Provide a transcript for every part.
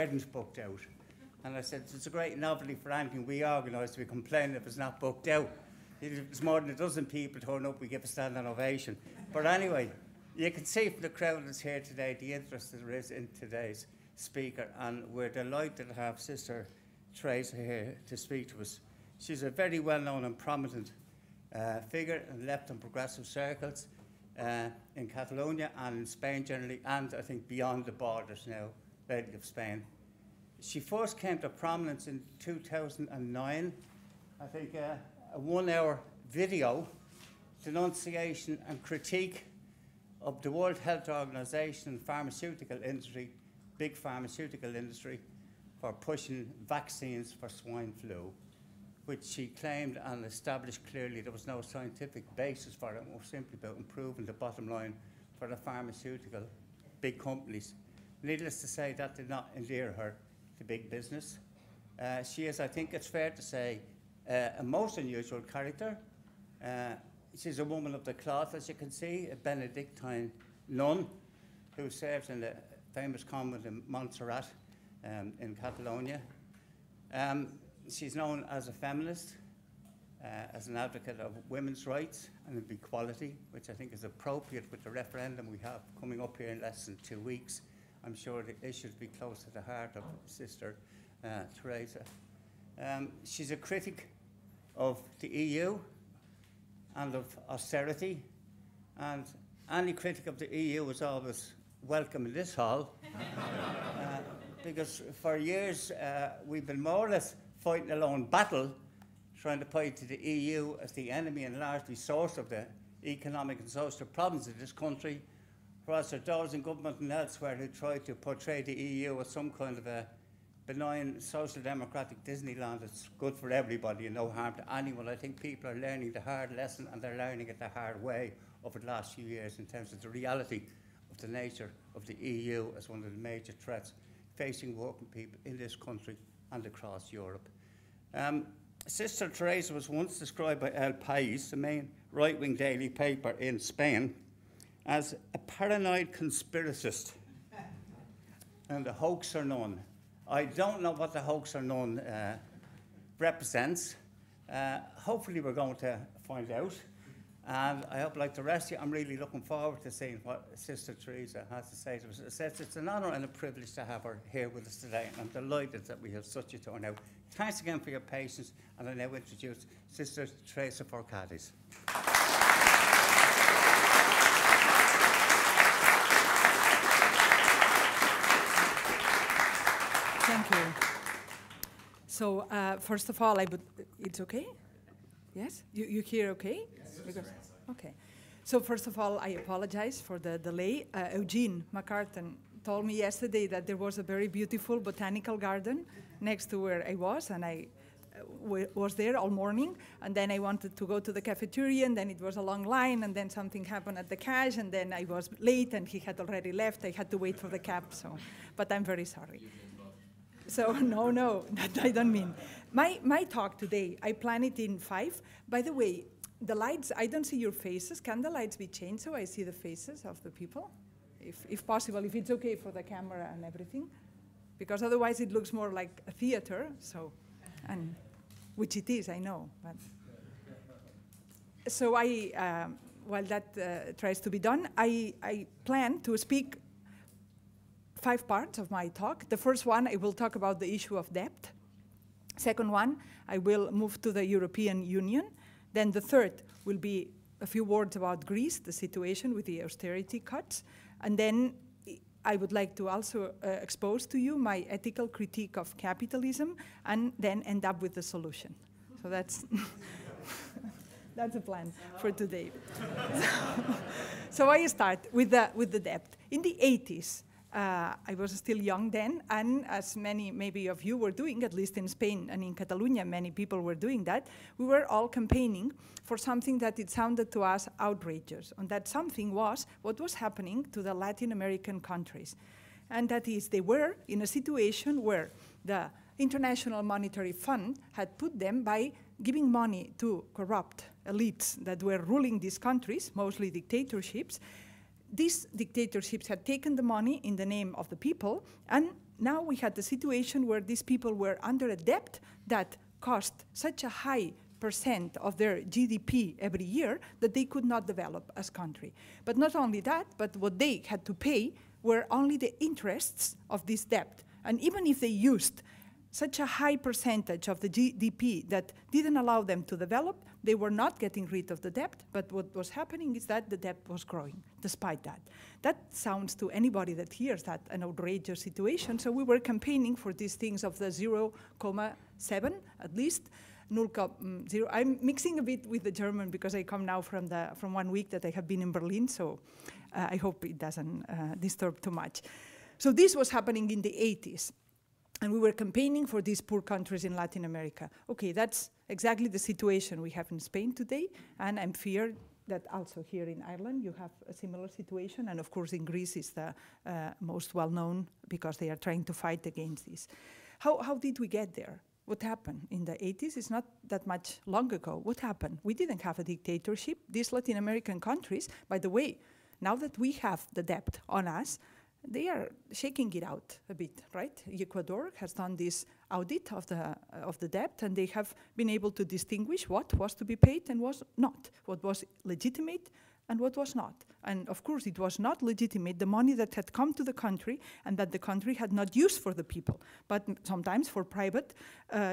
gardens booked out. And I said, it's a great novelty for anything we organise. We complain if it's not booked out. If it's more than a dozen people turn up, we give a standing ovation. But anyway, you can see from the crowd that's here today the interest there is in today's speaker, and we're delighted to have Sister Teresa here to speak to us. She's a very well-known and prominent figure in left and progressive circles in Catalonia and in Spain generally, and I think beyond the borders now, Lady of Spain. She first came to prominence in 2009, I think a 1-hour video, denunciation and critique of the World Health Organization and pharmaceutical industry, big pharmaceutical industry, for pushing vaccines for swine flu, which she claimed and established clearly there was no scientific basis for it. It was simply about improving the bottom line for the pharmaceutical big companies. Needless to say, that did not endear her to big business. She is, I think it's fair to say, a most unusual character. She's a woman of the cloth, as you can see, a Benedictine nun who serves in the famous convent in Montserrat in Catalonia. She's known as a feminist, as an advocate of women's rights and of equality, which I think is appropriate with the referendum we have coming up here in less than 2 weeks. I'm sure the issues will be close to the heart of Sister Teresa. She's a critic of the EU and of austerity, and any critic of the EU is always welcome in this hall, because for years we've been more or less fighting a lone battle, trying to point to the EU as the enemy and largely source of the economic and social problems of this country, whereas there are those in government and elsewhere who try to portray the EU as some kind of a benign social democratic Disneyland that's good for everybody and no harm to anyone. I think people are learning the hard lesson, and they're learning it the hard way over the last few years in terms of the reality of the nature of the EU as one of the major threats facing working people in this country and across Europe. Sister Teresa was once described by El País, the main right-wing daily paper in Spain, as a paranoid conspiracist and a hoaxer nun. I don't know what the hoaxer nun represents. Hopefully we're going to find out. And I hope, like the rest of you, I'm really looking forward to seeing what Sister Teresa has to say to us. It's an honour and a privilege to have her here with us today, and I'm delighted that we have such a turnout. Thanks again for your patience, and I now introduce Sister Teresa Forcades. Thank you. So, first of all, it's okay? Yes? You hear okay? Yes. Because, okay. So, first of all, I apologize for the delay. Eugene McCartan told me yesterday that there was a very beautiful botanical garden next to where I was, and I was there all morning, and then I wanted to go to the cafeteria, and then it was a long line, and then something happened at the cash, and then I was late, and he had already left. I had to wait for the cab, so, but I'm very sorry. So, no, that I don't mean. My talk today, I plan it in 5. By the way, the lights, I don't see your faces. Can the lights be changed so I see the faces of the people? If possible, if it's okay for the camera and everything. Because otherwise it looks more like a theater, so, and which it is, I know. But. So while that tries to be done, I plan to speak 5 parts of my talk. The first one, I will talk about the issue of debt. Second one, I will move to the European Union. Then the third will be a few words about Greece, the situation with the austerity cuts. And then I would like to also expose to you my ethical critique of capitalism, and then end up with the solution. So that's that's a plan for today. So I start with the debt. In the 80s, I was still young then, and as many maybe of you were doing, at least in Spain and in Catalonia, many people were doing that, we were all campaigning for something that it sounded to us outrageous. And that something was what was happening to the Latin American countries. And that is, they were in a situation where the International Monetary Fund had put them by giving money to corrupt elites that were ruling these countries, mostly dictatorships. These dictatorships had taken the money in the name of the people and now we had the situation where these people were under a debt that cost such a high % of their GDP every year that they could not develop as country. But not only that, but what they had to pay were only the interests of this debt. And even if they used such a high percentage of the GDP that didn't allow them to develop, they were not getting rid of the debt, but what was happening is that the debt was growing despite that. That sounds to anybody that hears that an outrageous situation, so we were campaigning for these things of the 0.7 at least, 0.0. I'm mixing a bit with the German because I come now from 1 week that I have been in Berlin, so I hope it doesn't disturb too much. So this was happening in the 80s. And we were campaigning for these poor countries in Latin America. Okay, that's exactly the situation we have in Spain today, and I'm feared that also here in Ireland you have a similar situation, and of course in Greece is the most well-known because they are trying to fight against this. How did we get there? What happened in the 80s? It's not that much long ago. What happened? We didn't have a dictatorship. These Latin American countries, by the way, now that we have the debt on us, they are shaking it out a bit, right? Ecuador has done this audit of the debt, and they have been able to distinguish what was to be paid and was not, what was legitimate and what was not. And of course, it was not legitimate, the money that had come to the country and that the country had not used for the people, but sometimes for private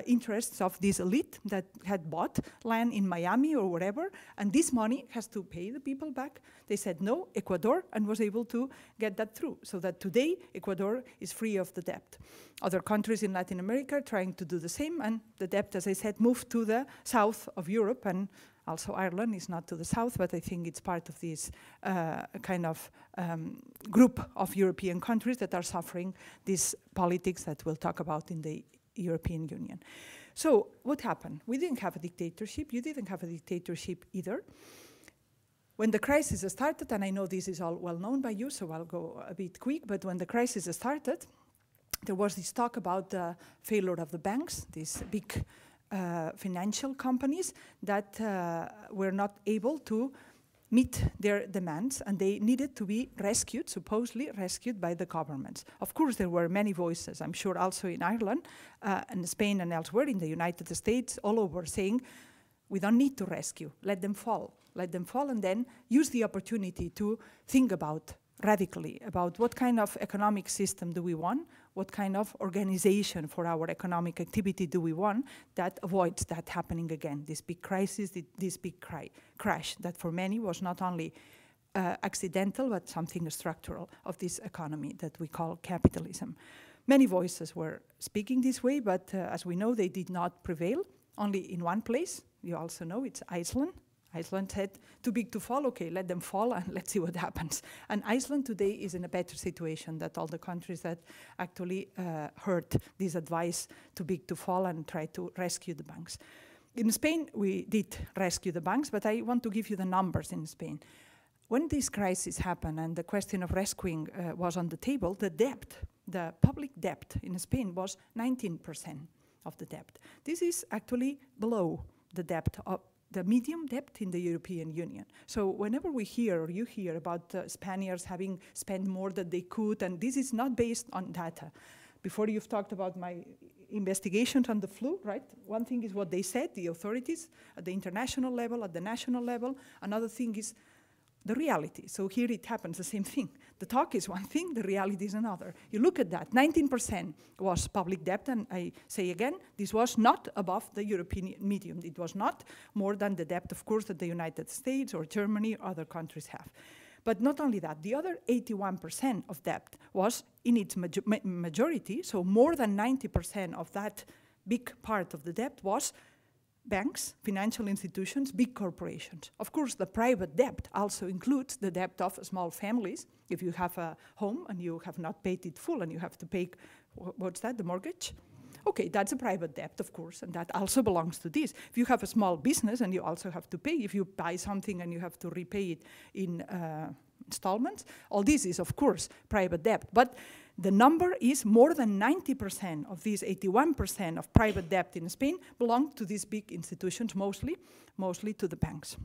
interests of this elite that had bought land in Miami or wherever, and this money has to pay the people back. They said no, Ecuador, and was able to get that through, so that today Ecuador is free of the debt. Other countries in Latin America are trying to do the same, and the debt, as I said, moved to the south of Europe, and also Ireland is not to the south, but I think it's part of this kind of group of European countries that are suffering this politics that we'll talk about in the European Union. So what happened? We didn't have a dictatorship. You didn't have a dictatorship either. When the crisis started, and I know this is all well known by you, so I'll go a bit quick, but when the crisis started, there was this talk about the failure of the banks, these big financial companies that were not able to meet their demands, and they needed to be rescued, supposedly rescued by the governments. Of course, there were many voices, I'm sure also in Ireland, and Spain and elsewhere, in the United States, all over, saying, we don't need to rescue, let them fall, and then use the opportunity to think about radically about what kind of economic system do we want, what kind of organization for our economic activity do we want that avoids that happening again, this big crisis, this big crash that for many was not only accidental but something structural of this economy that we call capitalism. Many voices were speaking this way, but as we know, they did not prevail. Only in one place, you also know, it's Iceland. Iceland said, too big to fall, okay, let them fall and let's see what happens. And Iceland today is in a better situation than all the countries that actually heard this advice, too big to fall, and tried to rescue the banks. In Spain, we did rescue the banks, but I want to give you the numbers in Spain. When this crisis happened and the question of rescuing was on the table, the debt, the public debt in Spain was 19% of the debt. This is actually below the debt of the medium debt in the European Union. So whenever we hear, or you hear about Spaniards having spent more than they could, and this is not based on data. Before you've talked about my investigations on the flu, right? One thing is what they said, the authorities, at the international level, at the national level. Another thing is the reality. So here it happens, the same thing. The talk is one thing, the reality is another. You look at that, 19% was public debt, and I say again, this was not above the European medium. It was not more than the debt, of course, that the United States or Germany or other countries have. But not only that, the other 81% of debt was in its majority, so more than 90% of that big part of the debt was banks, financial institutions, big corporations. Of course, the private debt also includes the debt of small families. If you have a home and you have not paid it full and you have to pay, what's that, the mortgage? Okay, that's a private debt, of course, and that also belongs to this. If you have a small business and you also have to pay, if you buy something and you have to repay it in installments, all this is, of course, private debt. But the number is more than 90% of these 81% of private debt in Spain belong to these big institutions, mostly to the banks.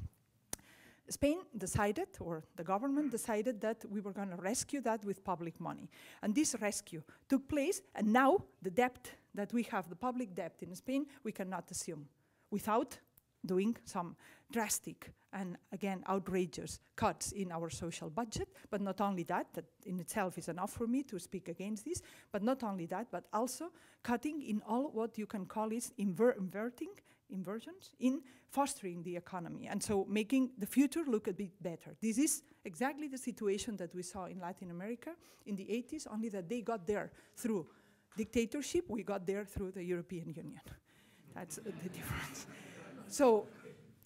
Spain decided, or the government decided, that we were going to rescue that with public money. And this rescue took place, and now the debt that we have, the public debt in Spain, we cannot assume without doing some drastic and, again, outrageous cuts in our social budget. But not only that, that in itself is enough for me to speak against this, but not only that, but also cutting in all what you can call is inversions in fostering the economy, and so making the future look a bit better. This is exactly the situation that we saw in Latin America in the 80s, only that they got there through dictatorship, we got there through the European Union. That's the difference. So,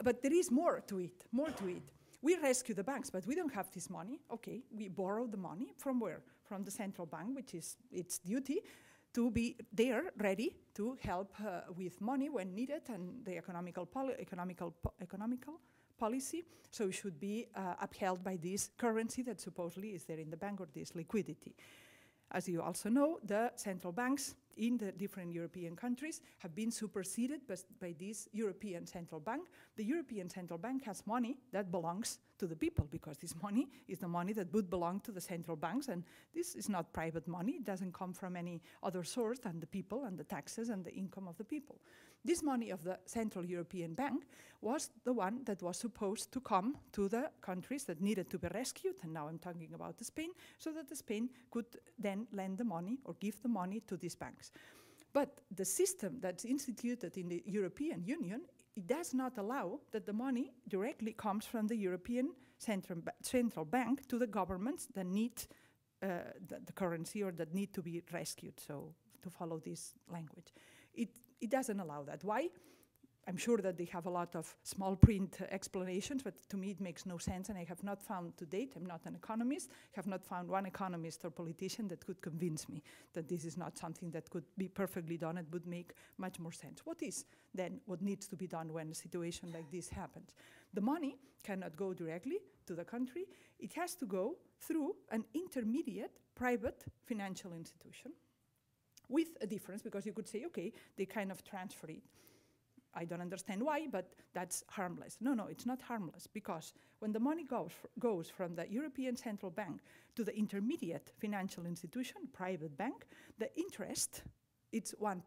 but there is more to it, more to it. We rescue the banks, but we don't have this money. Okay, we borrow the money from where? From the central bank, which is its duty to be there, ready to help with money when needed, and the economical policy, so it should be upheld by this currency that supposedly is there in the bank, or this liquidity. As you also know, the central banks in the different European countries have been superseded by this European Central Bank. The European Central Bank has money that belongs to the people, because this money is the money that would belong to the central banks, and this is not private money. It doesn't come from any other source than the people and the taxes and the income of the people. This money of the Central European Bank was the one that was supposed to come to the countries that needed to be rescued, and now I'm talking about Spain, so that Spain could then lend the money or give the money to these banks. But the system that's instituted in the European Union, it does not allow that the money directly comes from the European Central Bank to the governments that need the currency, or that need to be rescued, so to follow this language. It doesn't allow that. Why? I'm sure that they have a lot of small print explanations, but to me it makes no sense, and I have not found to date, I'm not an economist, have not found one economist or politician that could convince me that this is not something that could be perfectly done and would make much more sense. What is then what needs to be done when a situation like this happens? The money cannot go directly to the country. It has to go through an intermediate private financial institution, with a difference, because you could say, okay, they kind of transfer it. I don't understand why, but that's harmless. No, it's not harmless, because when the money goes from the European Central Bank to the intermediate financial institution, private bank, the interest, it's 1%.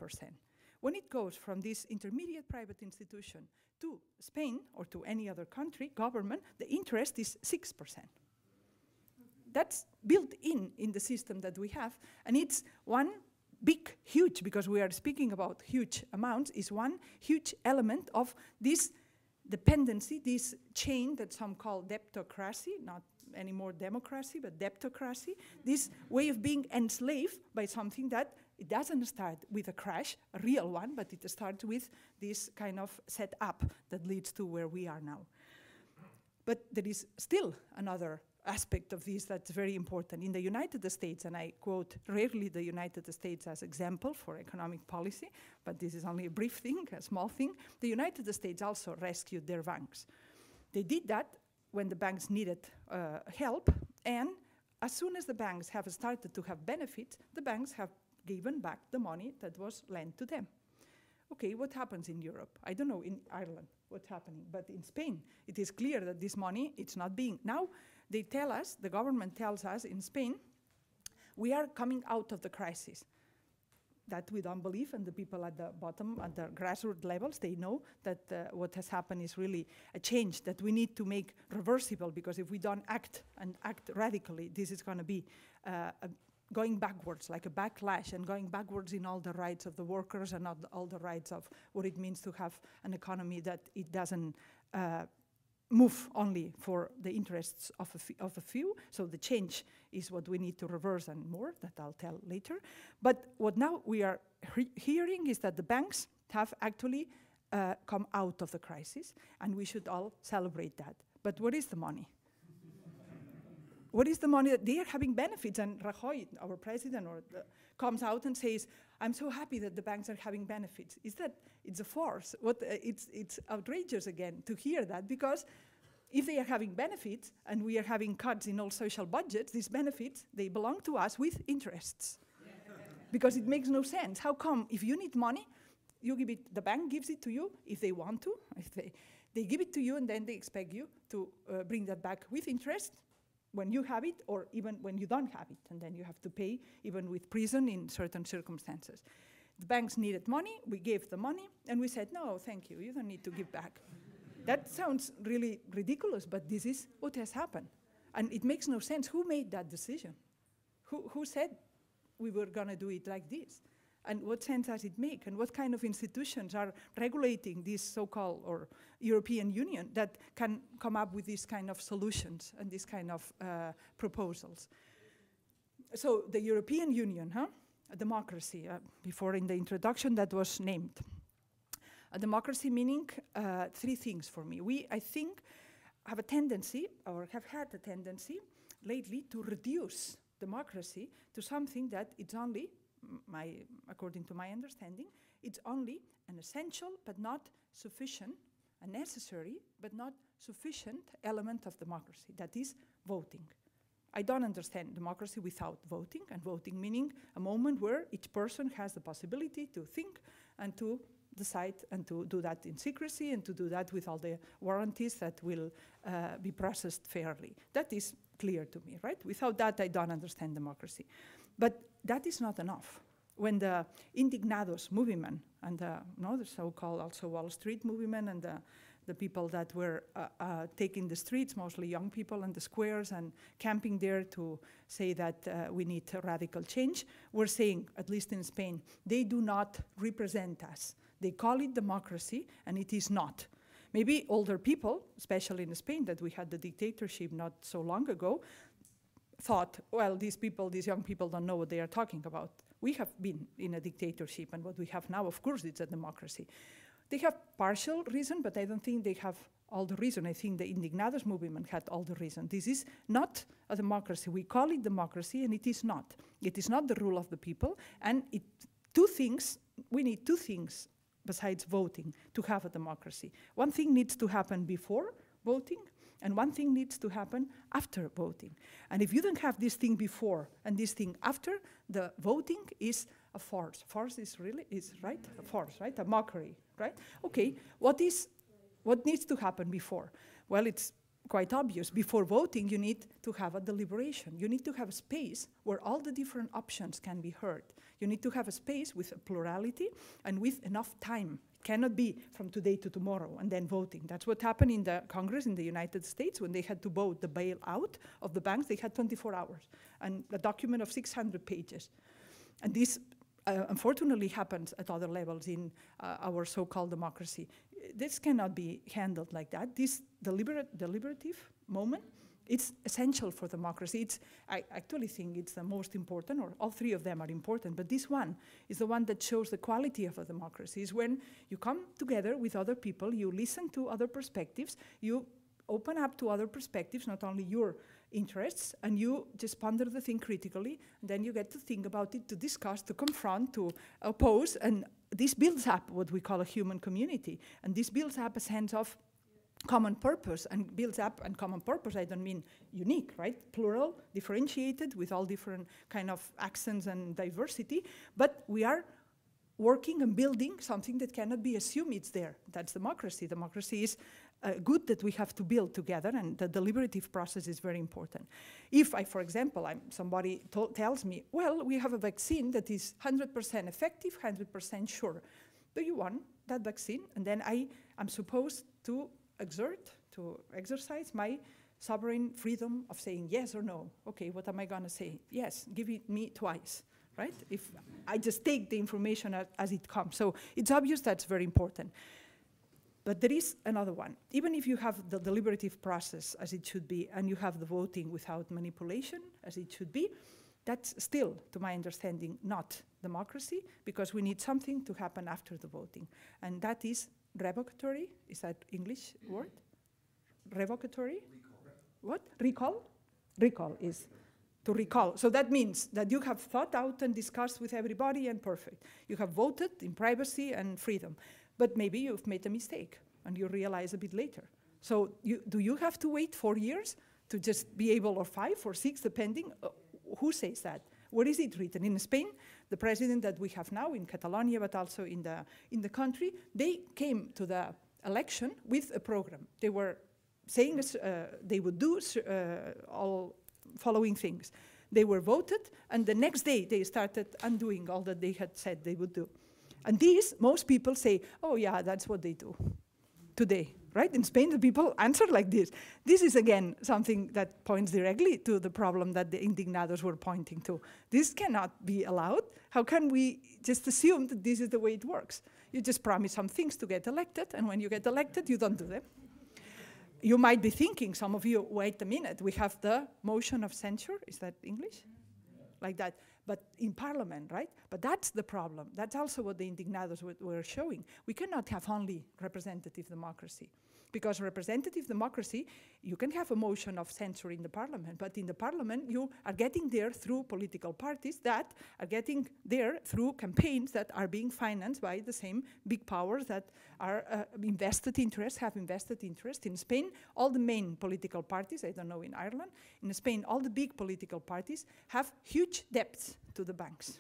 When it goes from this intermediate private institution to Spain or to any other country, government, the interest is 6%. That's built in the system that we have, and it's one big, huge, because we are speaking about huge amounts, is one huge element of this dependency, this chain that some call debtocracy, not anymore democracy, but debtocracy, this way of being enslaved by something that it doesn't start with a crash, a real one, but it starts with this kind of setup that leads to where we are now. But there is still another aspect of this that's very important. In the United States, and I quote rarely the United States as example for economic policy, but this is only a brief thing, a small thing, the United States also rescued their banks. They did that when the banks needed help, and as soon as the banks have started to have benefits, the banks have given back the money that was lent to them. Okay, what happens in Europe? I don't know in Ireland what's happening, but in Spain, it is clear that this money, it's not being, now they tell us, the government tells us in Spain, we are coming out of the crisis. That we don't believe, and the people at the bottom, at the grassroots levels, they know that what has happened is really a change that we need to make reversible, because if we don't act and act radically, this is going to be going backwards, like a backlash, and going backwards in all the rights of the workers and all the rights of what it means to have an economy that it doesn't move only for the interests of a few. So the change is what we need to reverse, and more that I'll tell later. But what now we are hearing is that the banks have actually come out of the crisis, and we should all celebrate that. But what is the money? What is the money that they are having benefits? And Rajoy, our president, comes out and says, I'm so happy that the banks are having benefits. Is that, it's a farce. It's outrageous again to hear that, because if they are having benefits and we are having cuts in all social budgets, these benefits, they belong to us with interests. Because it makes no sense. How come if you need money, you give it, the bank gives it to you if they want to, if they They give it to you and then they expect you to bring that back with interest when you have it, or even when you don't have it, and then you have to pay even with prison in certain circumstances. The banks needed money, we gave the money, and we said, no, thank you, you don't need to give back. That sounds really ridiculous, but this is what has happened. And it makes no sense. Who made that decision? Who said we were going to do it like this? And what sense does it make? And what kind of institutions are regulating this so-called or European Union that can come up with these kind of solutions and these kind of proposals? So the European Union, a democracy, before in the introduction that was named. A democracy meaning three things for me. I think, have a tendency, or have had a tendency lately to reduce democracy to something that it's only, according to my understanding, it's only an essential but not sufficient, a necessary but not sufficient element of democracy, that is voting. I don't understand democracy without voting, and voting meaning a moment where each person has the possibility to think and to decide, and to do that in secrecy, and to do that with all the warranties that will be processed fairly. That is clear to me, right? Without that, I don't understand democracy. But that is not enough. When the Indignados movement and the so-called also Wall Street movement and the people that were taking the streets, mostly young people, and the squares and camping there to say that we need radical change, were saying, at least in Spain, they do not represent us. They call it democracy, and it is not. Maybe older people, especially in Spain, that we had the dictatorship not so long ago, thought, well, these young people don't know what they are talking about. We have been in a dictatorship, and what we have now, of course, it's a democracy. They have partial reason, but I don't think they have all the reason. I think the Indignados movement had all the reason. This is not a democracy. We call it democracy, and it is not. It is not the rule of the people, and we need two things besides voting to have a democracy. One thing needs to happen before voting, and one thing needs to happen after voting. And if you don't have this thing before and this thing after, the voting is a farce. Farce is right? A farce, right? A mockery, right? Okay, what needs to happen before? Well, it's quite obvious. Before voting, you need to have a deliberation. You need to have a space where all the different options can be heard. You need to have a space with a plurality and with enough time. It cannot be from today to tomorrow and then voting. That's what happened in the Congress in the United States when they had to vote the bailout of the banks. They had 24 hours and a document of 600 pages. And this unfortunately happens at other levels in our so-called democracy. This cannot be handled like that. This deliberative moment, it's essential for democracy. I actually think it's the most important, or all three of them are important, but this one is the one that shows the quality of a democracy. Is when you come together with other people, you listen to other perspectives, you open up to other perspectives, not only your interests, and you just ponder the thing critically, and then you get to think about it, to discuss, to confront, to oppose, and this builds up what we call a human community, and this builds up a sense of common purpose, and builds up, and common purpose, I don't mean unique, right? Plural, differentiated, with all different kind of accents and diversity, but we are working and building something that cannot be assumed it's there. That's democracy. Democracy is good that we have to build together, and the deliberative process is very important. If for example, somebody tells me, well, we have a vaccine that is 100% effective, 100% sure. Do you want that vaccine? And then I am supposed to exercise my sovereign freedom of saying yes or no. Okay, what am I going to say? Yes, give it me twice. Right? If I just take the information as it comes. So it's obvious that's very important. But there is another one. Even if you have the deliberative process as it should be, and you have the voting without manipulation as it should be, that's still, to my understanding, not democracy, because we need something to happen after the voting. And that is revocatory. Is that English word? Revocatory? Recall. What? Recall? Recall is to recall. So that means that you have thought out and discussed with everybody and perfect. You have voted in privacy and freedom. But maybe you've made a mistake and you realize a bit later. So do you have to wait 4 years to just be able, or 5 or 6, depending? Who says that? Where is it written? In Spain, the president that we have now in Catalonia, but also in the country, they came to the election with a program. They were saying they would do all following things. They were voted, and the next day they started undoing all that they had said they would do. And these, most people say, oh yeah, that's what they do today, right? In Spain, the people answer like this. This is, again, something that points directly to the problem that the indignados were pointing to. This cannot be allowed. How can we just assume that this is the way it works? You just promise some things to get elected, and when you get elected, you don't do them. You might be thinking, some of you, wait a minute, we have the motion of censure. Is that English? Like that. But in parliament, right? But that's the problem. That's also what the indignados were showing. We cannot have only representative democracy. Because representative democracy, you can have a motion of censure in the parliament, but in the parliament you are getting there through political parties that are getting there through campaigns that are being financed by the same big powers that are have invested interest. In Spain, all the main political parties, I don't know in Ireland, in Spain, all the big political parties have huge debts to the banks.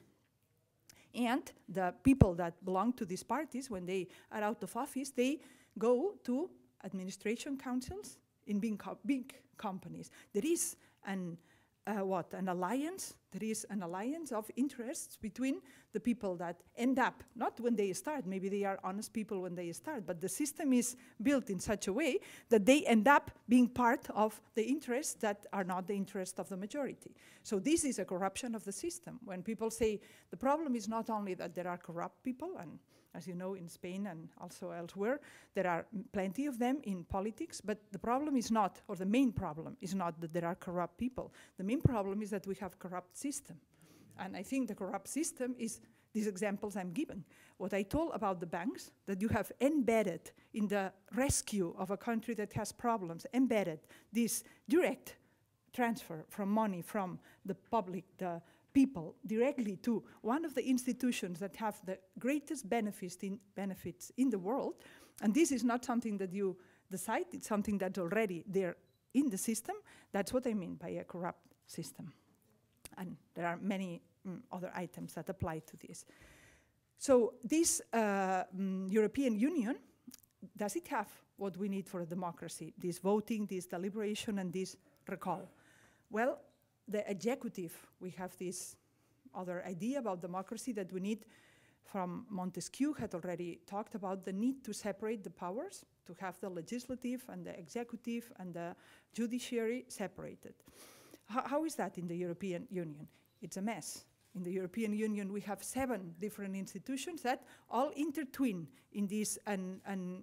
And the people that belong to these parties, when they are out of office, they go to administration councils in big companies. There is an alliance. There is an alliance of interests between the people that end up, not when they start, maybe they are honest people when they start, but the system is built in such a way that they end up being part of the interests that are not the interest of the majority. So this is a corruption of the system. When people say the problem is not only that there are corrupt people, and as you know, in Spain and also elsewhere, there are plenty of them in politics, but the problem is not, or the main problem is not that there are corrupt people. The main problem is that we have corrupt system. And I think the corrupt system is these examples I'm giving. What I told about the banks, that you have embedded in the rescue of a country that has problems, embedded this direct transfer from money from the public, the people, directly to one of the institutions that have the greatest benefits in the world. And this is not something that you decide, it's something that's already there in the system. That's what I mean by a corrupt system. And there are many other items that apply to this. So this European Union, does it have what we need for a democracy? This voting, this deliberation, and this recall? Well, the executive, we have this other idea about democracy that we need from Montesquieu had already talked about the need to separate the powers, to have the legislative and the executive and the judiciary separated. How is that in the European Union? It's a mess. In the European Union, we have 7 different institutions that all intertwine in this and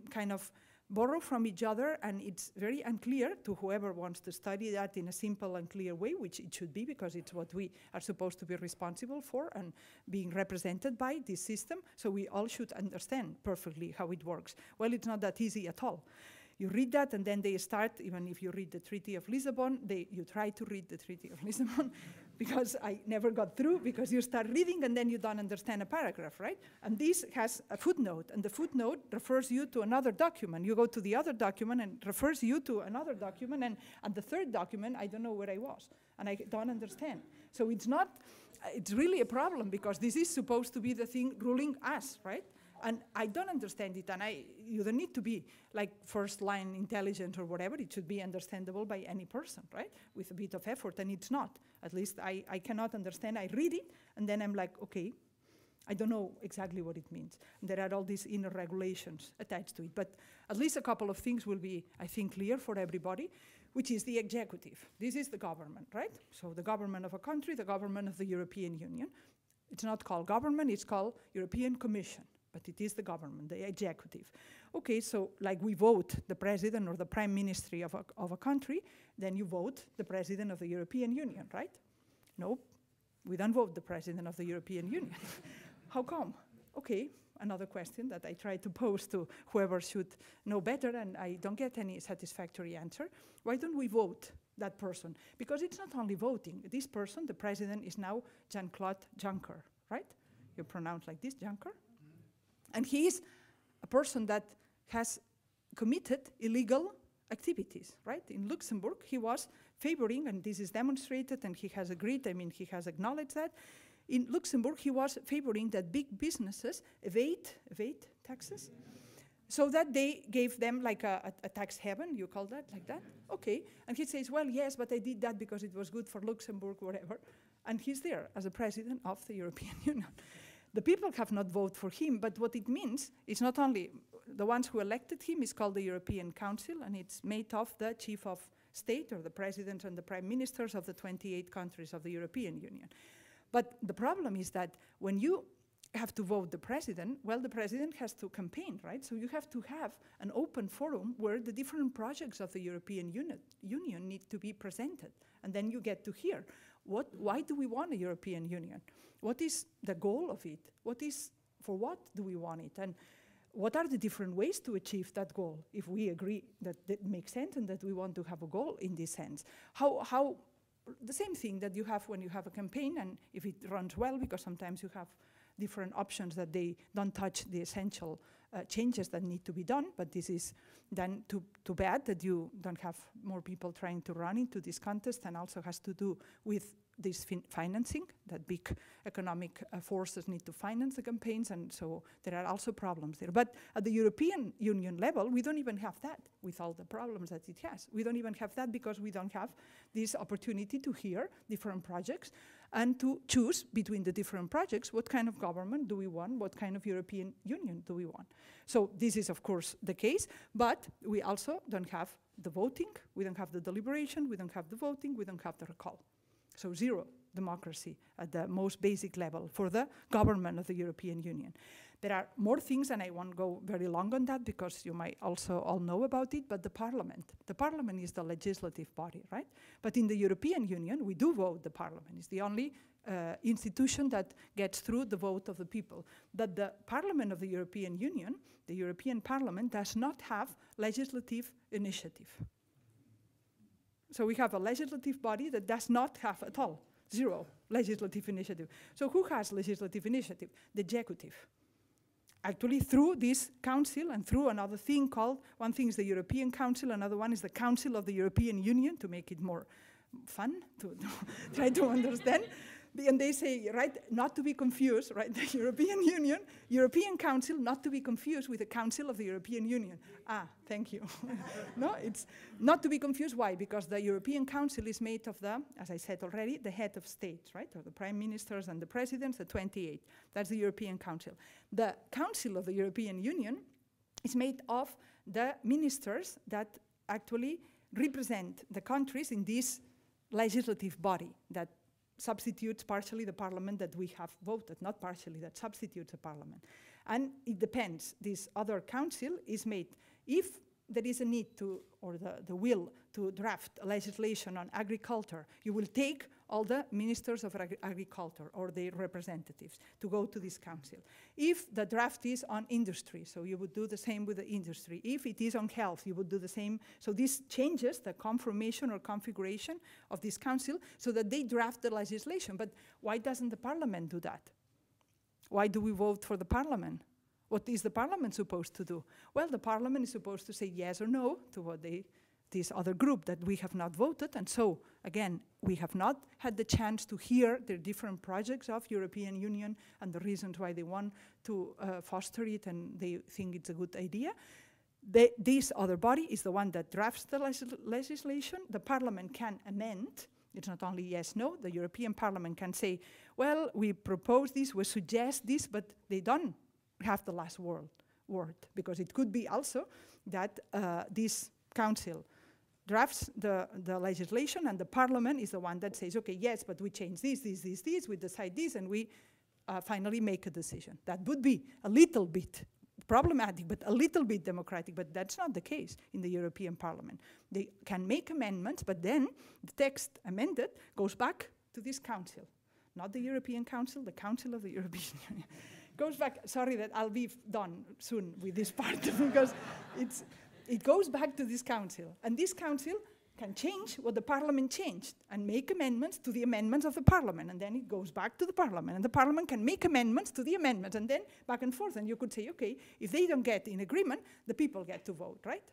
kind of borrow from each other, and it's very unclear to whoever wants to study that in a simple and clear way, which it should be, because it's what we are supposed to be responsible for and being represented by this system, so we all should understand perfectly how it works. Well, it's not that easy at all. You read that, and then they start, even if you read the Treaty of Lisbon, you try to read the Treaty of Lisbon, because I never got through, because you start reading and then you don't understand a paragraph, right? And this has a footnote, and the footnote refers you to another document. You go to the other document and refers you to another document, and the third document, I don't know where I was, and I don't understand. So it's really a problem, because this is supposed to be the thing ruling us, right? And I don't understand it, and you don't need to be like first-line intelligent or whatever. It should be understandable by any person, right? With a bit of effort, and it's not. At least I cannot understand. I read it, and then I'm like, okay, I don't know exactly what it means. And there are all these inner regulations attached to it. But at least a couple of things will be, I think, clear for everybody, which is the executive. This is the government, right? So the government of a country, the government of the European Union. It's not called government, it's called European Commission. But it is the government, the executive. Okay, so like we vote the president or the prime minister of a country, then you vote the president of the European Union, right? No, we don't vote the president of the European Union. How come? Okay, another question that I try to pose to whoever should know better, and I don't get any satisfactory answer. Why don't we vote that person? Because it's not only voting. This person, the president, is now Jean-Claude Juncker, right? You pronounce like this, Juncker? And he is a person that has committed illegal activities, right? In Luxembourg, he was favoring, and this is demonstrated, and he has agreed, I mean, he has acknowledged that. In Luxembourg, he was favoring that big businesses evade taxes, So that they gave them like a tax haven, you call that, like that? Okay. And he says, well, yes, but I did that because it was good for Luxembourg, whatever. And he's there as a president of the European Union. The people have not voted for him, but what it means is not only the ones who elected him is called the European Council, and it's made of the chief of state or the president and the prime ministers of the 28 countries of the European Union. But the problem is that when you have to vote the president, well, the president has to campaign, right? So you have to have an open forum where the different projects of the European Union need to be presented. And then you get to hear, why do we want a European Union? What is the goal of it? For what do we want it? And what are the different ways to achieve that goal, if we agree that it makes sense and that we want to have a goal in this sense? How the same thing that you have when you have a campaign, and if it runs well, because sometimes you have different options that they don't touch the essential changes that need to be done, but this is then too bad that you don't have more people trying to run into this contest, and also has to do with this financing, that big economic forces need to finance the campaigns, and so there are also problems there. But at the European Union level, we don't even have that with all the problems that it has. We don't even have that because we don't have this opportunity to hear different projects and to choose between the different projects, what kind of government do we want, what kind of European Union do we want. So this is, of course, the case, but we also don't have the voting, we don't have the deliberation, we don't have the voting, we don't have the recall. So zero democracy at the most basic level for the government of the European Union. There are more things, and I won't go very long on that because you might also all know about it, but the parliament is the legislative body, right? But in the European Union, we do vote the parliament. It's the only institution that gets through the vote of the people. But the parliament of the European Union, the European Parliament, does not have legislative initiative. So we have a legislative body that does not have at all, zero legislative initiative. So who has legislative initiative? The executive. Actually, through this council and through another thing called, one thing is the European Council, another one is the Council of the European Union, to make it more fun, to try to understand. And they say, right, not to be confused, right, the European Union, European Council, not to be confused with the Council of the European Union. Ah, thank you. No, it's not to be confused. Why? Because the European Council is made of the, as I said already, the head of states, right, or the prime ministers and the presidents, the 28. That's the European Council. The Council of the European Union is made of the ministers that actually represent the countries in this legislative body that substitutes partially the parliament that we have voted, not partially, that substitutes the parliament. And it depends. This other council is made, if there is a need to, or the will to draft legislation on agriculture, you will take all the ministers of agriculture or their representatives to go to this council. If the draft is on industry, so you would do the same with the industry. If it is on health, you would do the same. So this changes the conformation or configuration of this council so that they draft the legislation. But why doesn't the parliament do that? Why do we vote for the parliament? What is the parliament supposed to do? Well, the parliament is supposed to say yes or no to what this other group that we have not voted. And so, again, we have not had the chance to hear the different projects of European Union and the reasons why they want to foster it and they think it's a good idea. This other body is the one that drafts the legislation. The parliament can amend. It's not only yes, no. The European Parliament can say, well, we propose this, we suggest this, but they don't have the last word, because it could be also that this council drafts the legislation and the parliament is the one that says, okay, yes, but we change this, we decide this, and we finally make a decision. That would be a little bit problematic, but a little bit democratic, but that's not the case in the European Parliament. They can make amendments, but then the text amended goes back to this council, not the European Council, the Council of the European Union. Goes back, sorry that I'll be done soon with this part, because it goes back to this council. And this council can change what the parliament changed and make amendments to the amendments of the parliament. And then it goes back to the parliament. And the parliament can make amendments to the amendments and then back and forth. And you could say, okay, if they don't get in agreement, the people get to vote, right?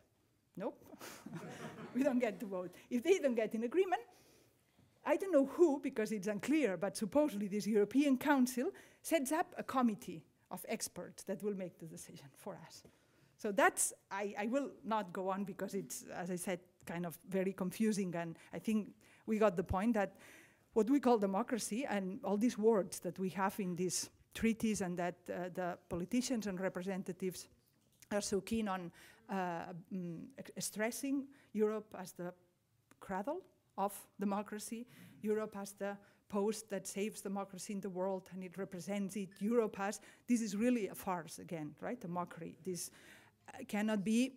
Nope. We don't get to vote. If they don't get in agreement, I don't know who, because it's unclear, but supposedly this European Council sets up a committee of experts that will make the decision for us. So that's, I will not go on because it's, as I said, kind of very confusing, and I think we got the point that what we call democracy and all these words that we have in these treaties and that the politicians and representatives are so keen on stressing Europe as the cradle of democracy, Europe as the post that saves democracy in the world and it represents it, Europe as, this is really a farce again, right, a mockery. This cannot be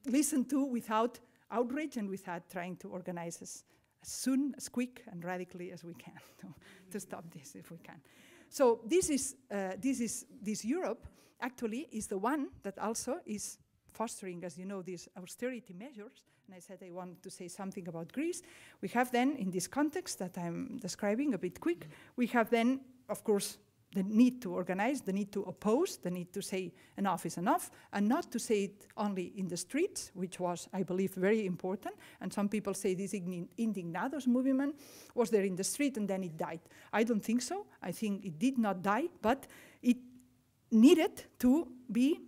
listened to without outrage and without trying to organize as soon, as quick and radically as we can to stop this if we can. So this Europe actually is the one that also is fostering, as you know, these austerity measures. And I said I wanted to say something about Greece. We have then, in this context that I'm describing a bit quick, we have then, of course, the need to organize, the need to oppose, the need to say enough is enough, and not to say it only in the streets, which was, I believe, very important. And some people say this Indignados movement was there in the street and then it died. I don't think so. I think it did not die, but it needed to be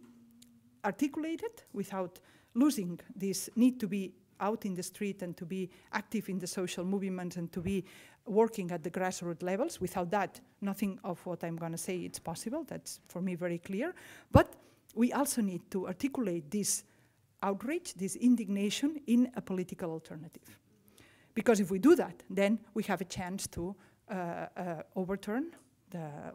articulated without losing this need to be out in the street and to be active in the social movements and to be working at the grassroots levels. Without that, nothing of what I'm going to say is possible. That's, for me, very clear. But we also need to articulate this outrage, this indignation in a political alternative. Because if we do that, then we have a chance to overturn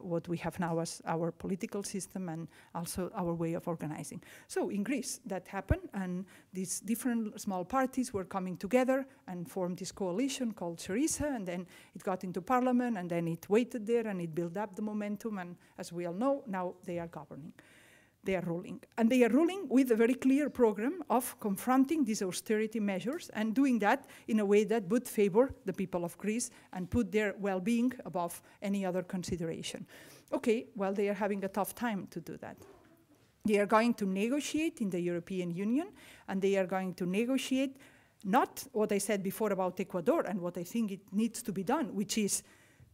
what we have now as our political system and also our way of organizing. So in Greece, that happened, and these different small parties were coming together and formed this coalition called Teresa, and then it got into parliament, and then it waited there, and it built up the momentum, and as we all know, now they are governing. They are ruling. And they are ruling with a very clear program of confronting these austerity measures and doing that in a way that would favor the people of Greece and put their well-being above any other consideration. Okay, well, they are having a tough time to do that. They are going to negotiate in the European Union, and they are going to negotiate not what I said before about Ecuador and what I think it needs to be done, which is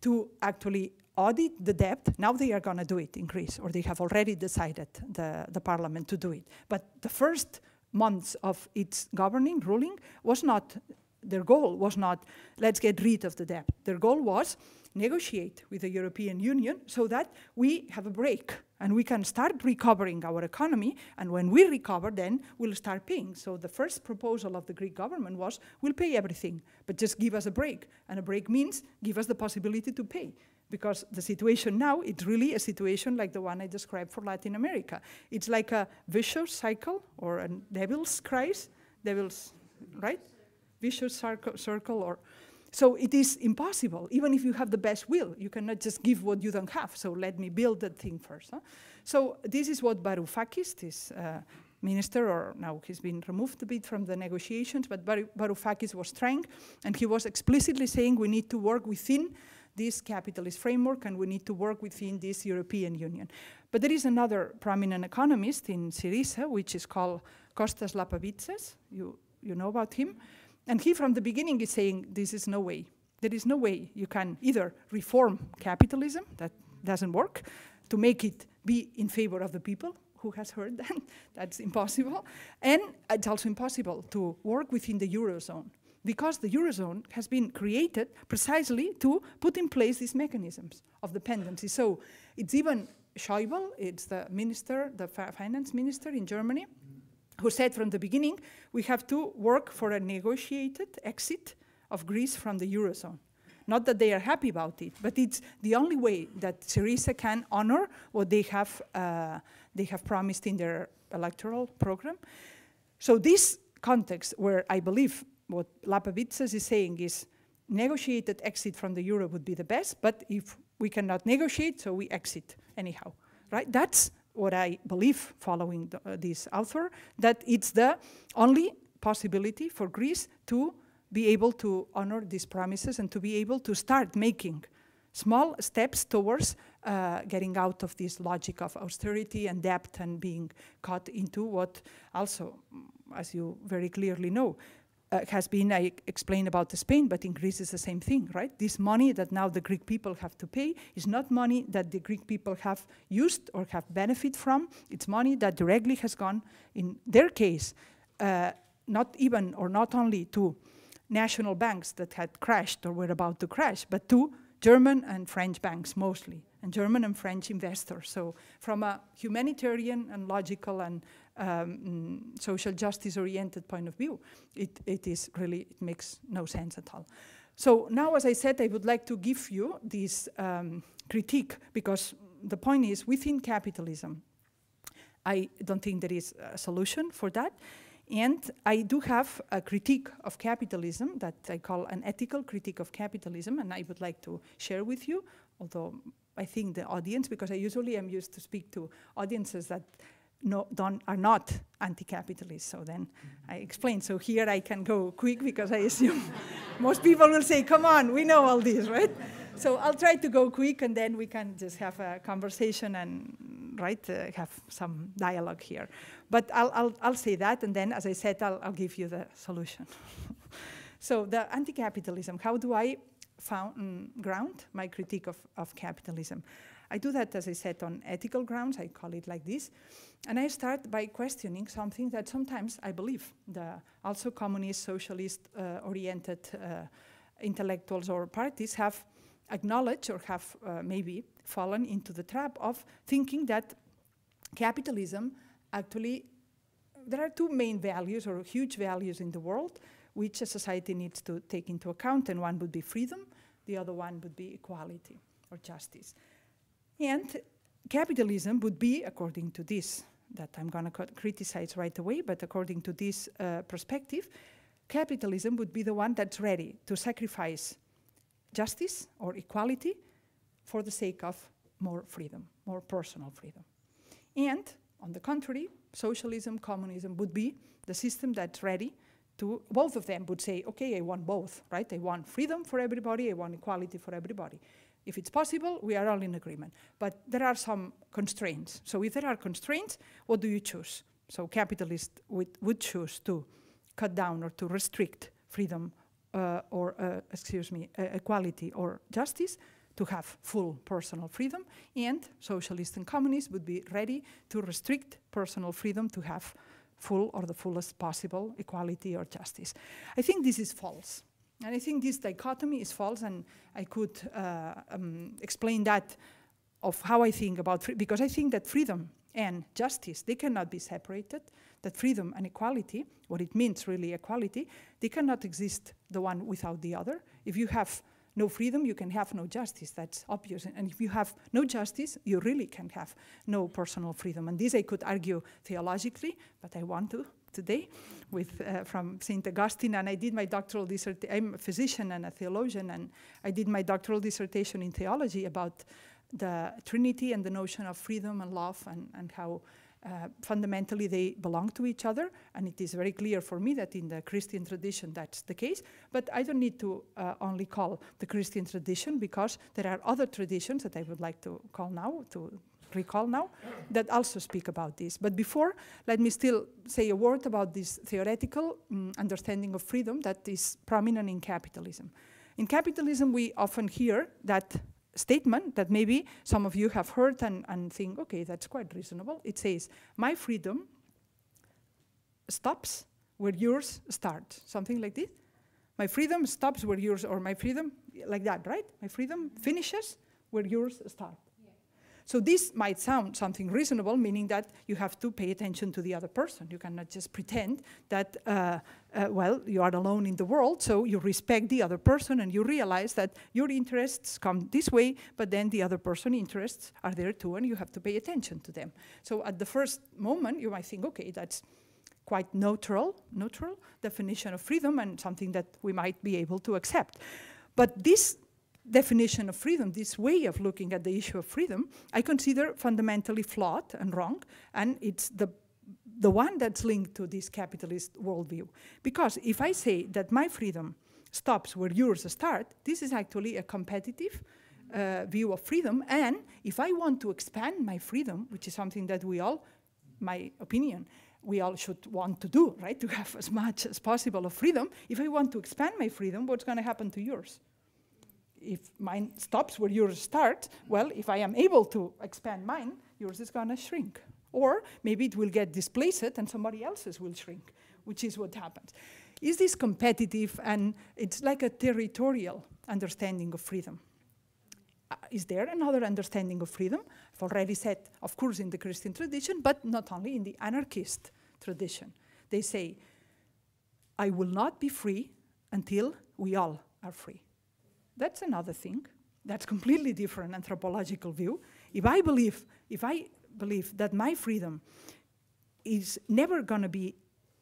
to actually audit the debt. Now they are going to do it in Greece, or they have already decided, the parliament, to do it. But the first months of its governing, ruling, was not, their goal was not, let's get rid of the debt. Their goal was negotiate with the European Union so that we have a break and we can start recovering our economy, and when we recover, then we'll start paying. So the first proposal of the Greek government was, we'll pay everything, but just give us a break. And a break means give us the possibility to pay. Because the situation now, it's really a situation like the one I described for Latin America. It's like a vicious cycle or a devil's crisis, right? Vicious circle or... So it is impossible, even if you have the best will. You cannot just give what you don't have. So let me build that thing first. Huh? So this is what Varoufakis, this minister, or now he's been removed a bit from the negotiations, but Varoufakis was trying, and he was explicitly saying we need to work within this capitalist framework and we need to work within this European Union. But there is another prominent economist in Syriza, which is called Kostas Lapavitsas. You know about him. And he, from the beginning, is saying, this is no way. There is no way you can either reform capitalism, that doesn't work, to make it be in favor of the people. Who has heard that? That's impossible. And it's also impossible to work within the Eurozone, because the Eurozone has been created precisely to put in place these mechanisms of dependency. So it's even Schäuble, it's the minister, the finance minister in Germany, who said from the beginning, we have to work for a negotiated exit of Greece from the Eurozone. Not that they are happy about it, but it's the only way that Syriza can honor what they have promised in their electoral program. So this context where I believe what Lapavitsas is saying is negotiated exit from the euro would be the best, but if we cannot negotiate, so we exit anyhow, right? That's what I believe, following this author, that it's the only possibility for Greece to be able to honor these promises and to be able to start making small steps towards getting out of this logic of austerity and debt and being caught into what also, as you very clearly know, has been, I explained about Spain, but in Greece is the same thing, right? This money that now the Greek people have to pay is not money that the Greek people have used or have benefit from. It's money that directly has gone, in their case, not even or not only to national banks that had crashed or were about to crash, but to German and French banks mostly, and German and French investors. So from a humanitarian and logical and social justice-oriented point of view, it makes no sense at all. So now, as I said, I would like to give you this critique, because the point is, within capitalism, I don't think there is a solution for that. And I do have a critique of capitalism that I call an ethical critique of capitalism, and I would like to share with you, although I think the audience, because I usually am used to speak to audiences that are not anti-capitalist, so then I explain. So here I can go quick, because I assume most people will say, come on, we know all this, right? So I'll try to go quick, and then we can just have a conversation and have some dialogue here. But I'll say that, and then, as I said, I'll give you the solution. So the anti-capitalism, how do I ground my critique of capitalism? I do that, as I said, on ethical grounds. I call it like this. And I start by questioning something that sometimes I believe the also communist, socialist-oriented intellectuals or parties have acknowledged or have maybe fallen into the trap of thinking that capitalism actually, there are two main values or huge values in the world which a society needs to take into account, and one would be freedom, the other one would be equality or justice. And capitalism would be, according to this, that I'm going to criticize right away, but according to this perspective, capitalism would be the one that's ready to sacrifice justice or equality for the sake of more freedom, more personal freedom. And, on the contrary, socialism, communism would be the system that's ready to, both of them would say, okay, I want both, right? I want freedom for everybody, I want equality for everybody. If it's possible, we are all in agreement. But there are some constraints. So if there are constraints, what do you choose? So capitalists would choose to cut down or to restrict freedom equality or justice, to have full personal freedom, and socialists and communists would be ready to restrict personal freedom to have full or the fullest possible equality or justice. I think this is false. And I think this dichotomy is false, and I could explain that of how I think about because I think that freedom and justice, they cannot be separated, that freedom and equality, what it means really equality, they cannot exist the one without the other. If you have no freedom, you can have no justice, that's obvious. And if you have no justice, you really can have no personal freedom. And this I could argue theologically, but I want to today with from St. Augustine, and I did my doctoral dissertation. I'm a physician and a theologian, and I did my doctoral dissertation in theology about the Trinity and the notion of freedom and love, and how fundamentally they belong to each other. And it is very clear for me that in the Christian tradition that's the case. But I don't need to only call the Christian tradition, because there are other traditions that I would like to recall now, that also speak about this. But before, let me still say a word about this theoretical understanding of freedom that is prominent in capitalism. In capitalism, we often hear that statement that maybe some of you have heard and think, okay, that's quite reasonable. It says, my freedom stops where yours start. Something like this. My freedom stops where yours, or my freedom, like that, right? My freedom finishes where yours start. So this might sound something reasonable, meaning that you have to pay attention to the other person. You cannot just pretend that, well, you are alone in the world, so you respect the other person and you realize that your interests come this way, but then the other person's interests are there too, and you have to pay attention to them. So at the first moment, you might think, okay, that's quite neutral definition of freedom and something that we might be able to accept. But this definition of freedom, this way of looking at the issue of freedom, I consider fundamentally flawed and wrong, and it's the one that's linked to this capitalist worldview. Because if I say that my freedom stops where yours start, this is actually a competitive view of freedom, and if I want to expand my freedom, which is something that we all my opinion, we all should want to do, right? To have as much as possible of freedom. If I want to expand my freedom, what's going to happen to yours? If mine stops where yours starts, well, if I am able to expand mine, yours is going to shrink. Or maybe it will get displaced and somebody else's will shrink, which is what happens. Is this competitive? And it's like a territorial understanding of freedom. Is there another understanding of freedom? I've already said, of course, in the Christian tradition, but not only in the anarchist tradition. They say, I will not be free until we all are free. That's another thing. That's completely different anthropological view. If I believe that my freedom is never going to be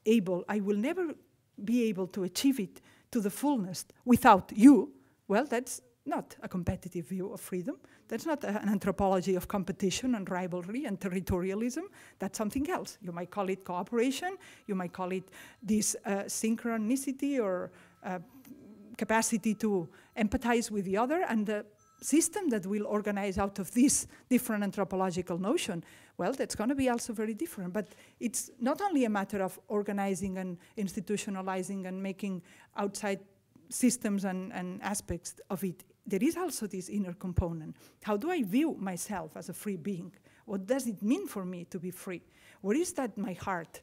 able, I will never be able to achieve it to the fullness without you, well, that's not a competitive view of freedom. That's not an anthropology of competition and rivalry and territorialism. That's something else. You might call it cooperation. You might call it this synchronicity or capacity to empathize with the other, and the system that will organize out of this different anthropological notion, well, that's going to be also very different. But it's not only a matter of organizing and institutionalizing and making outside systems and aspects of it. There is also this inner component. How do I view myself as a free being? What does it mean for me to be free? What is that my heart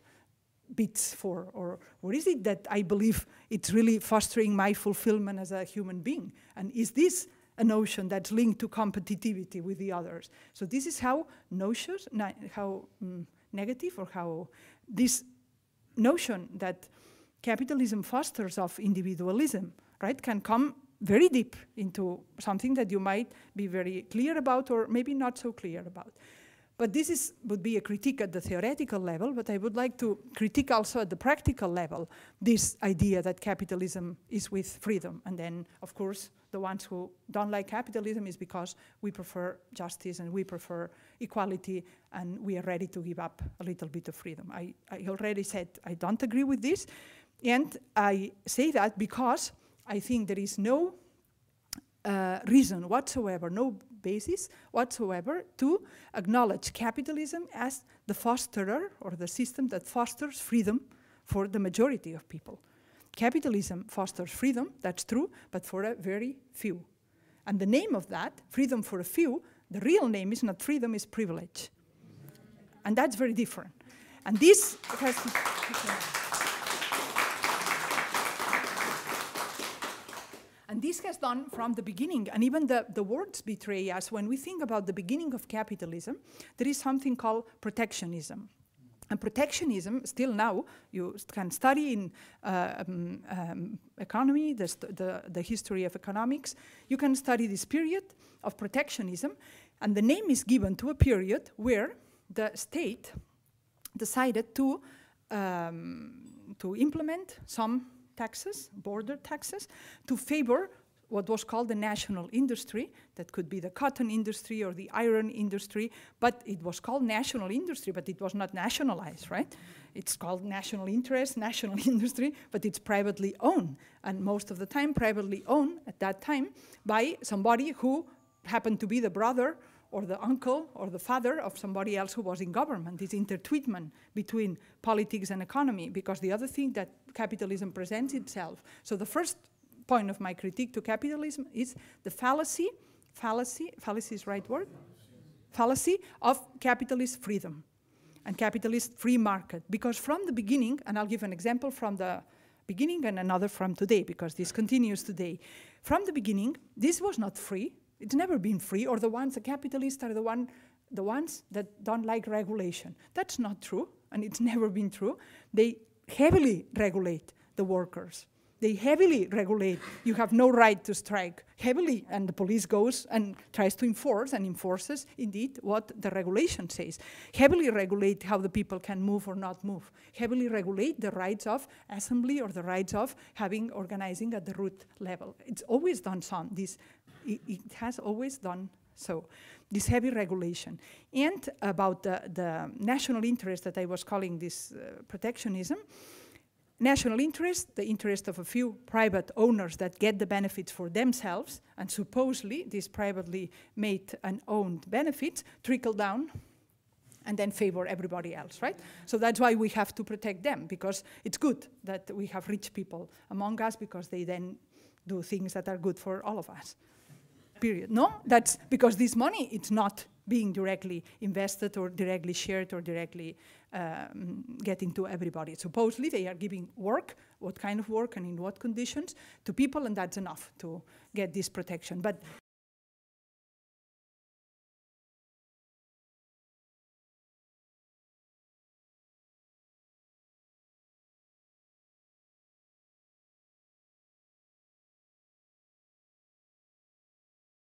beats for? Or what is it that I believe it's really fostering my fulfillment as a human being? And is this a notion that's linked to competitivity with the others? So this is how notions, negative, or how this notion that capitalism fosters of individualism, right, can come very deep into something that you might be very clear about or maybe not so clear about. But this would be a critique at the theoretical level, but I would like to critique also at the practical level this idea that capitalism is with freedom. And then, of course, the ones who don't like capitalism is because we prefer justice and we prefer equality and we are ready to give up a little bit of freedom. I already said I don't agree with this, and I say that because I think there is no reason whatsoever, no basis whatsoever to acknowledge capitalism as the fosterer or the system that fosters freedom for the majority of people. Capitalism fosters freedom, that's true, but for a very few. And the name of that, freedom for a few, the real name is not freedom, it's privilege. And that's very different. And this has... And this has done from the beginning, and even the words betray us. When we think about the beginning of capitalism, there is something called protectionism. And protectionism, still now, you can study in economy, the history of economics. You can study this period of protectionism, and the name is given to a period where the state decided to implement some taxes, border taxes, to favor what was called the national industry. That could be the cotton industry or the iron industry, but it was called national industry, but it was not nationalized, right? It's called national interest, national industry, but it's privately owned, and most of the time privately owned at that time by somebody who happened to be the brother or the uncle or the father of somebody else who was in government. This intertweetment between politics and economy, because the other thing that capitalism presents itself. So the first point of my critique to capitalism is the fallacy is the right word? Fallacy of capitalist freedom and capitalist free market. Because from the beginning, and I'll give an example from the beginning and another from today, because this continues today. From the beginning, this was not free. It's never been free, or the capitalists are the ones that don't like regulation. That's not true, and it's never been true. They heavily regulate the workers. They heavily regulate, you have no right to strike, heavily, and the police goes and tries to enforce, and enforces, indeed, what the regulation says. Heavily regulate how the people can move or not move. Heavily regulate the rights of assembly or the rights of organizing at the root level. It's always done so. It has always done so, this heavy regulation. And about the national interest that I was calling this protectionism, national interest, the interest of a few private owners that get the benefits for themselves, and supposedly these privately made and owned benefits trickle down and then favor everybody else, right? So that's why we have to protect them, because it's good that we have rich people among us, because they then do things that are good for all of us, period. No, that's because this money, it's not being directly invested or directly shared or directly getting to everybody. Supposedly they are giving work, what kind of work and in what conditions, to people, and that's enough to get this protection. But